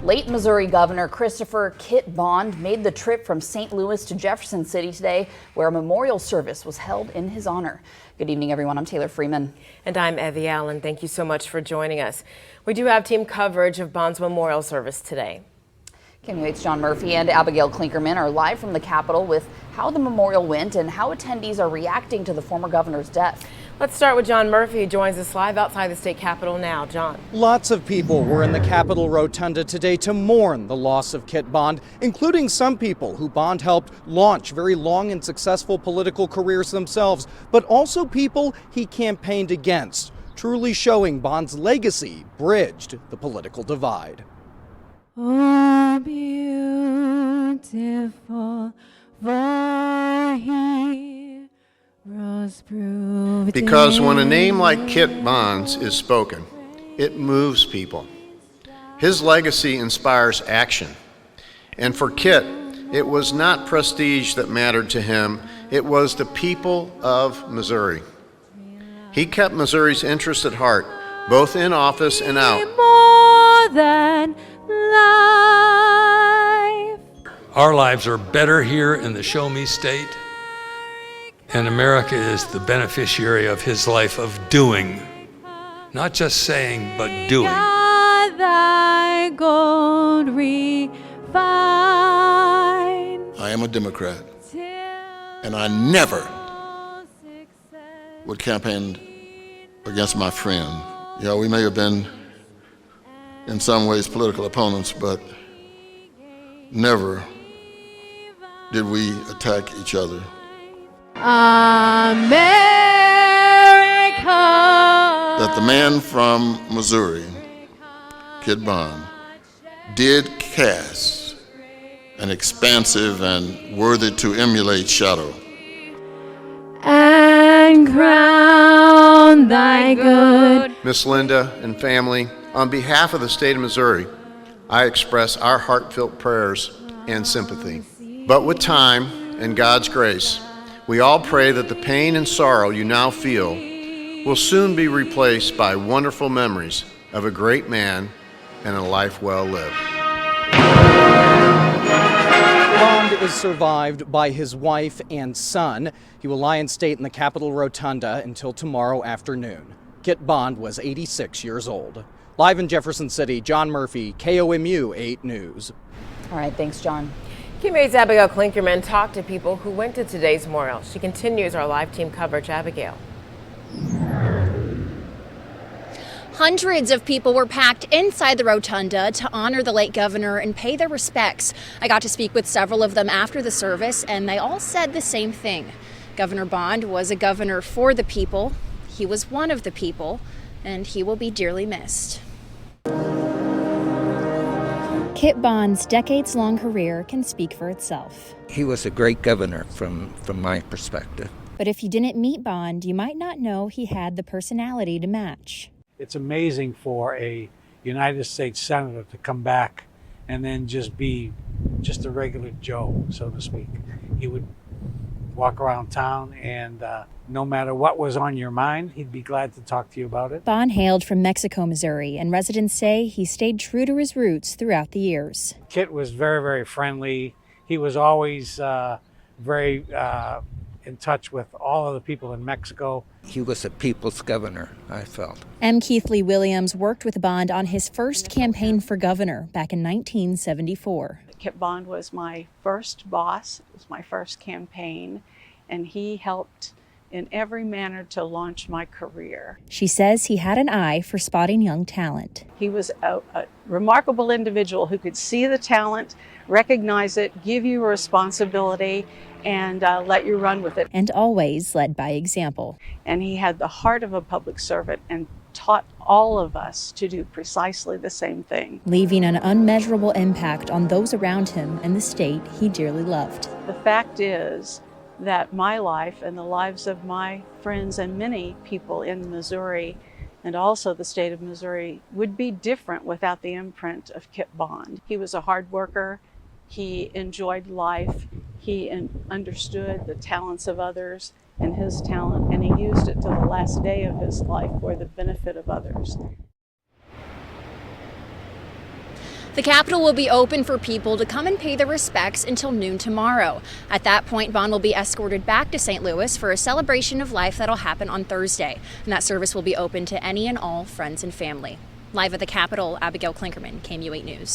Late Missouri Governor Christopher "Kit" Bond made the trip from St. Louis to Jefferson City today, where a memorial service was held in his honor. Good evening, everyone. I'm Taylor Freeman. And I'm Evie Allen. Thank you so much for joining us. We do have team coverage of Bond's memorial service today. KOMU 8's John Murphy and Abigail Klinkerman are live from the Capitol with how the memorial went and how attendees are reacting to the former governor's death. Let's start with John Murphy, who joins us live outside the state capitol now. John. Lots of people were in the Capitol Rotunda today to mourn the loss of Kit Bond, including some people who Bond helped launch very long and successful political careers themselves, but also people he campaigned against, truly showing Bond's legacy bridged the political divide. Oh, beautiful, for he rose proved. Because when a name like Kit Bond's is spoken, it moves people. His legacy inspires action. And for Kit, it was not prestige that mattered to him, it was the people of Missouri. He kept Missouri's interests at heart, both in office and out. More than life. Our lives are better here in the Show Me State, and America is the beneficiary of his life of doing, not just saying, but doing. Thy gold refined. I am a Democrat, and I never would campaign against my friend. You know, we may have been in some ways political opponents, but never did we attack each other. America. That the man from Missouri, Kit Bond, did cast an expansive and worthy to emulate shadow. And crown thy good. Miss Linda and family, on behalf of the state of Missouri, I express our heartfelt prayers and sympathy. But with time and God's grace, we all pray that the pain and sorrow you now feel will soon be replaced by wonderful memories of a great man and a life well lived. Bond is survived by his wife and son. He will lie in state in the Capitol Rotunda until tomorrow afternoon. Kit Bond was 86 years old. Live in Jefferson City, John Murphy, KOMU 8 News. All right, thanks, John. KOMU 8's Abigail Klinkerman talked to people who went to today's memorial. She continues our live team coverage. Abigail. Hundreds of people were packed inside the rotunda to honor the late governor and pay their respects. I got to speak with several of them after the service, and they all said the same thing. Governor Bond was a governor for the people. He was one of the people, and he will be dearly missed. Kit Bond's decades-long career can speak for itself. He was a great governor from my perspective. But if you didn't meet Bond, you might not know he had the personality to match. It's amazing for a United States Senator to come back and then just be just a regular Joe, so to speak. He would walk around town and no matter what was on your mind, he'd be glad to talk to you about it. Bond hailed from Mexico, Missouri, and residents say he stayed true to his roots throughout the years. Kit was very, very friendly. He was always very in touch with all of the people in Mexico. He was a people's governor, I felt. M. Keith Lee Williams worked with Bond on his first campaign for governor back in 1974. Kit Bond was my first boss. It was my first campaign, and he helped in every manner to launch my career. She says he had an eye for spotting young talent. He was a remarkable individual who could see the talent, recognize it, give you a responsibility, and let you run with it. And always led by example. And he had the heart of a public servant and taught all of us to do precisely the same thing. Leaving an unmeasurable impact on those around him and the state he dearly loved. The fact is that my life and the lives of my friends and many people in Missouri and also the state of Missouri would be different without the imprint of Kit Bond. He was a hard worker. He enjoyed life. He understood the talents of others and his talent, and he used it to the last day of his life for the benefit of others. The Capitol will be open for people to come and pay their respects until noon tomorrow. At that point, Bond will be escorted back to St. Louis for a celebration of life that'll happen on Thursday. And that service will be open to any and all friends and family. Live at the Capitol, Abigail Klinkerman, KOMU 8 News.